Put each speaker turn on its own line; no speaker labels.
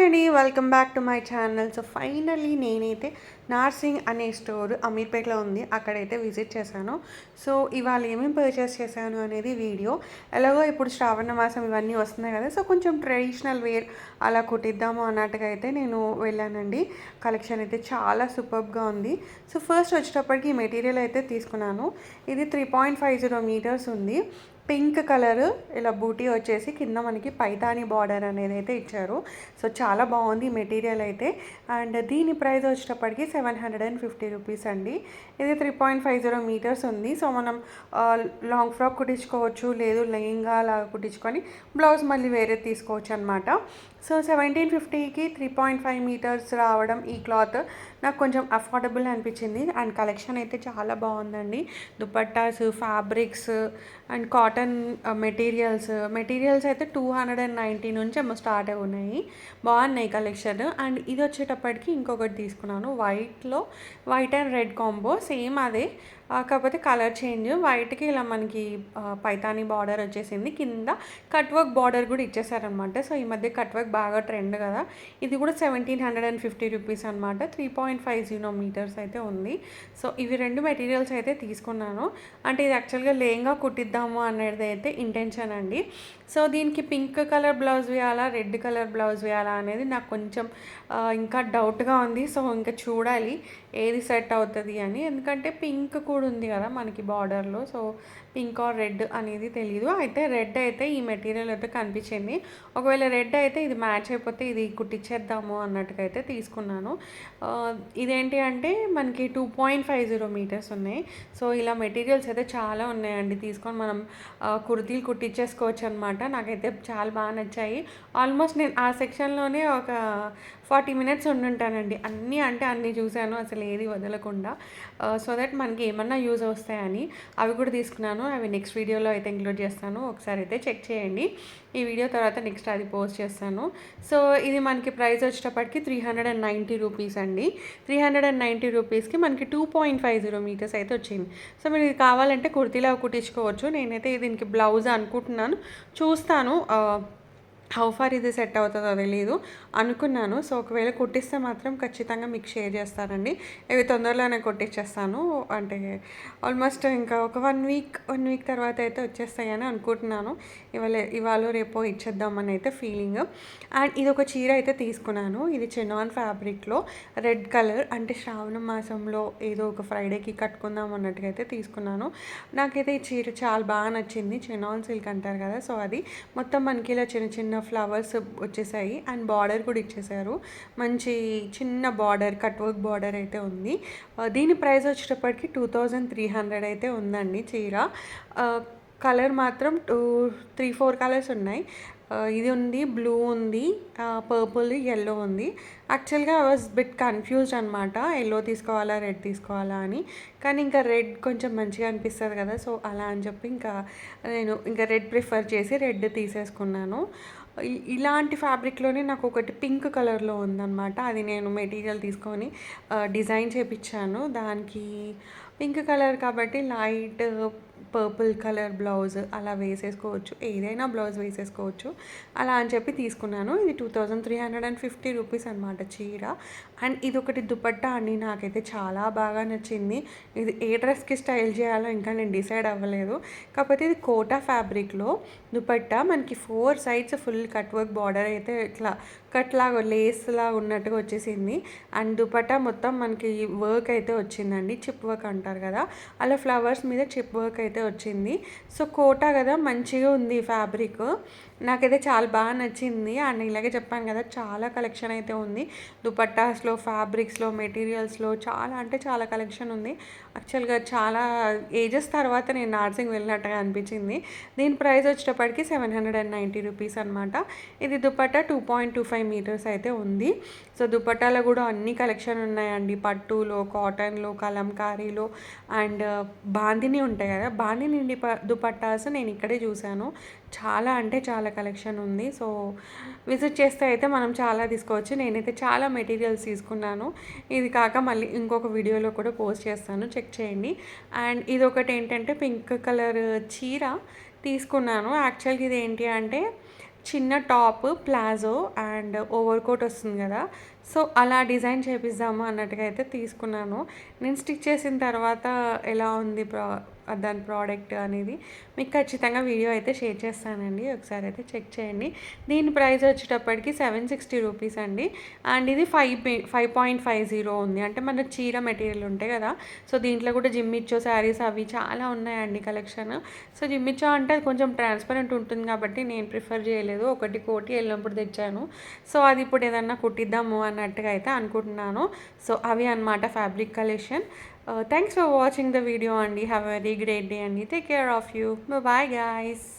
అండి, welcome back to my channel. So finally నేనైతే నార్సింగ్ అనే స్టోర్ అమీర్పేటలో ఉంది, అక్కడైతే విజిట్ చేశాను. సో ఇవాళ ఏమేమి పర్చేస్ చేశాను అనేది వీడియో. ఎలాగో ఇప్పుడు శ్రావణ మాసం ఇవన్నీ వస్తున్నాయి కదా, సో కొంచెం ట్రెడిషనల్ వేర్ అలా కుట్టిద్దాము అన్నట్టుగా అయితే నేను వెళ్ళానండి. కలెక్షన్ అయితే చాలా సూపర్గా ఉంది. సో ఫస్ట్ వచ్చేటప్పటికి ఈ మెటీరియల్ అయితే తీసుకున్నాను. ఇది 3.50 మీటర్స్ ఉంది. పింక్ కలర్ ఇలా బూటీ వచ్చేసి కింద మనకి పైతాని బార్డర్ అనేది అయితే ఇచ్చారు. సో చాలా బాగుంది మెటీరియల్ అయితే. అండ్ దీని ప్రైస్ వచ్చేటప్పటికి 750 రూపీస్ అండి. ఇది 3.50 మీటర్స్ ఉంది. సో మనం లాంగ్ ఫ్రాక్ కుట్టించుకోవచ్చు, లేదు లెహంగా లాగా కుట్టించుకొని బ్లౌజ్ మళ్ళీ వేరే తీసుకోవచ్చు అనమాట. సో 1750కి 3.5 మీటర్స్ రావడం ఈ క్లాత్ నాకు కొంచెం అఫోర్డబుల్ అనిపించింది. అండ్ కలెక్షన్ అయితే చాలా బాగుందండి. Dupattas, fabrics and cotton materials అయితే 290 నుంచి ఏమో స్టార్ట్ అయి ఉన్నాయి. బాగున్నాయి కలెక్షన్. అండ్ ఇది వచ్చేటప్పటికి ఇంకొకటి తీసుకున్నాను white and red combo, same అదే కాకపోతే కలర్ చేంజ్. వైట్కి ఇలా మనకి పైతానీ బార్డర్ వచ్చేసింది, కింద కట్ వర్క్ బార్డర్ కూడా ఇచ్చేసారనమాట. సో ఈ మధ్య కట్ వర్క్ బాగా ట్రెండ్ కదా. ఇది కూడా 1750 రూపీస్ అనమాట. 3.50 మీటర్స్ అయితే ఉంది. సో ఇవి రెండు మెటీరియల్స్ అయితే తీసుకున్నాను. అంటే ఇది యాక్చువల్గా లేంగా కుట్టిద్దాము అనేది అయితే ఇంటెన్షన్ అండి. సో దీనికి పింక్ కలర్ బ్లౌజ్ వేయాలా, రెడ్ కలర్ బ్లౌజ్ వేయాలా అనేది నాకు కొంచెం ఇంకా డౌట్గా ఉంది. సో ఇంకా చూడాలి ఏది సెట్ అవుతుంది అని, ఎందుకంటే పింక్ కూడా ఉంది కదా మనకి బార్డర్లో. సో పింక్ ఆర్ రెడ్ అనేది తెలీదు. అయితే రెడ్ అయితే ఈ మెటీరియల్ అయితే కనిపించింది. ఒకవేళ రెడ్ అయితే ఇది మ్యాచ్ అయిపోతే ఇది కుట్టించేద్దాము అన్నట్టుగా అయితే తీసుకున్నాను. ఇదేంటి అంటే మనకి 2.50 మీటర్స్ ఉన్నాయి. సో ఇలా మెటీరియల్స్ అయితే చాలా ఉన్నాయండి, తీసుకొని మనం కుర్తీలు కుట్టించేసుకోవచ్చు అనమాట. నాకైతే చాలా బాగా నచ్చాయి. ఆల్మోస్ట్ నేను ఆ సెక్షన్లోనే ఒక 40 మినిట్స్ ఉండుంటానండి. అన్నీ చూశాను, అసలు ఏది వదలకుండా. సో దట్ మనకి ఏమన్నా యూజ్ వస్తాయని అవి కూడా తీసుకున్నాను. అవి నెక్స్ట్ వీడియోలో అయితే ఇంక్లూడ్ చేస్తాను, ఒకసారి అయితే చెక్ చేయండి. ఈ వీడియో తర్వాత నెక్స్ట్ అది పోస్ట్ చేస్తాను. సో ఇది మనకి ప్రైస్ వచ్చేటప్పటికి 390 రూపీస్ అండి. 390 రూపీస్కి మనకి 2.50 మీటర్స్ అయితే వచ్చింది. సో మీరు ఇది కావాలంటే కుర్తీలా కుట్టించుకోవచ్చు. నేనైతే దీనికి బ్లౌజ్ అనుకుంటున్నాను, చూస్తాను హౌ ఫార్ ఇది సెట్ అవుతుందో తెలియదు అనుకున్నాను. సో ఒకవేళ కుట్టిస్తే మాత్రం ఖచ్చితంగా మీకు షేర్ చేస్తానండి. ఇవి తొందరలోనే కుట్టించేస్తాను. అంటే ఆల్మోస్ట్ ఇంకా ఒక వన్ వీక్ తర్వాత అయితే వచ్చేస్తాయని అనుకుంటున్నాను. ఇవాళ రేపో ఇచ్చేద్దామని అయితే ఫీలింగ్. అండ్ ఇది ఒక చీర అయితే తీసుకున్నాను. ఇది చినాన్ ఫ్యాబ్రిక్లో రెడ్ కలర్, అంటే శ్రావణ మాసంలో ఏదో ఒక ఫ్రైడేకి కట్టుకుందాం అన్నట్టుగా అయితే తీసుకున్నాను. నాకైతే ఈ చీర చాలా బాగా నచ్చింది. చినాన్ సిల్క్ అంటారు కదా, సో అది మొత్తం మనకి ఇలా చిన్న చిన్న ఫ్లవర్స్ వచ్చేసాయి. అండ్ బార్డర్ కూడా ఇచ్చేసారు, మంచి చిన్న బార్డర్, కట్ వర్క్ బార్డర్ అయితే ఉంది. దీని ప్రైస్ వచ్చేటప్పటికి 2300 అయితే ఉందండి చీర. కలర్ మాత్రం 3-4 కలర్స్ ఉన్నాయి. ఇది ఉంది, బ్లూ ఉంది, పర్పుల్, ఎల్లో ఉంది. యాక్చువల్గా ఐ వాజ్ బిట్ కన్ఫ్యూజ్డ్ అనమాట, ఎల్లో తీసుకోవాలా రెడ్ తీసుకోవాలా అని. కానీ ఇంకా రెడ్ కొంచెం మంచిగా అనిపిస్తుంది కదా, సో అలా అని చెప్పి నేను రెడ్ ప్రిఫర్ చేసి రెడ్ తీసేసుకున్నాను. ఇలాంటి ఫ్యాబ్రిక్లోనే నాకు ఒకటి పింక్ కలర్లో ఉందన్నమాట. అది నేను మెటీరియల్ తీసుకొని డిజైన్ చేయించాను. దానికి పింక్ కలర్ కాబట్టి లైట్ పర్పుల్ కలర్ బ్లౌజ్ అలా వేసేసుకోవచ్చు, ఏదైనా బ్లౌజ్ వేసేసుకోవచ్చు అలా అని చెప్పి తీసుకున్నాను. ఇది 2350 రూపీస్ అనమాట చీర. అండ్ ఇది ఒకటి దుపట్టా అండి, నాకైతే చాలా బాగా నచ్చింది. ఇది ఏ డ్రెస్కి స్టైల్ చేయాలో ఇంకా నేను డిసైడ్ అవ్వలేదు. కాకపోతే ఇది కోటా ఫ్యాబ్రిక్లో దుపట్టా, మనకి 4 sides full cut work border అయితే ఇట్లా కట్ లాగా లేస్ లాగా ఉన్నట్టుగా వచ్చేసింది. అండ్ దుపట్టా మొత్తం మనకి వర్క్ అయితే వచ్చిందండి, చిప్ వర్క్ అంటారు కదా, అలా ఫ్లవర్స్ మీద చిప్ వర్క్ అయితే వచ్చింది. సో కోటా కదా, మంచిగా ఉంది ఫ్యాబ్రిక్, నాకైతే చాలా బాగా నచ్చింది. అండ్ ఇలాగే చెప్పాను కదా, చాలా కలెక్షన్ అయితే ఉంది. దుపట్టాస్లో, ఫ్యాబ్రిక్స్లో, మెటీరియల్స్లో చాలా అంటే చాలా కలెక్షన్ ఉంది. యాక్చువల్గా చాలా ఏజెస్ తర్వాత నేను నార్సింగ్ వెళ్ళినట్టుగా అనిపించింది. దీని ప్రైస్ వచ్చేటప్పటికి 790 రూపీస్ అనమాట. ఇది దుపట్టా 2.25 మీటర్స్ అయితే ఉంది. సో దుపట్టాలో కూడా అన్ని కలెక్షన్ ఉన్నాయండి, పట్టులో, కాటన్లో, కలంకారీలో అండ్ బాందిని ఉంటాయి కదా, బాందిని దుపట్టాస్ నేను ఇక్కడే చూశాను. చాలా అంటే చాలా కలెక్షన్ ఉంది. సో విజిట్ చేస్తే అయితే మనం చాలా తీసుకోవచ్చు. నేనైతే చాలా మెటీరియల్స్ తీసుకున్నాను. ఇది కాక మళ్ళీ ఇంకొక వీడియోలో కూడా పోస్ట్ చేస్తాను, చెక్ చేయండి. అండ్ ఇది ఒకటి ఏంటంటే పింక్ కలర్ చీర తీసుకున్నాను. యాక్చువల్గా ఇది ఏంటి అంటే చిన్న top, palazzo and overcoat వస్తుంది కదా! సో, అలా డిజైన్ చేపిద్దాము అన్నట్టుగా అయితే తీసుకున్నాను. నేను స్టిచ్ చేసిన తర్వాత ఎలా ఉంది దాని ప్రోడక్ట్ అనేది మీకు ఖచ్చితంగా వీడియో అయితే షేర్ చేస్తానండి. ఒకసారి అయితే చెక్ చేయండి. దీని ప్రైస్ వచ్చేటప్పటికి 760 రూపీస్ అండి. అండ్ ఇది 5.50 ఉంది. అంటే మన చీర మెటీరియల్ ఉంటాయి కదా! సో, దీంట్లో కూడా జిమ్మిచ్చో శారీస్ అవి చాలా ఉన్నాయండి కలెక్షన్. సో, జిమ్మిచ్చో అంటే అది కొంచెం ట్రాన్స్పరెంట్ ఉంటుంది కాబట్టి నేను ప్రిఫర్ చేయలేదు. ఒకటి కోటి వెళ్ళినప్పుడు తెచ్చాను. సో, అది ఇప్పుడు ఏదన్నా కుట్టిద్దాము అన్నట్టుగా అయితే అనుకుంటున్నాను. సో, అవి అన్నమాట fabric collection. Thanks for watching the video, Andy. Have a very great day, Andy. Take care of you. Bye bye, guys.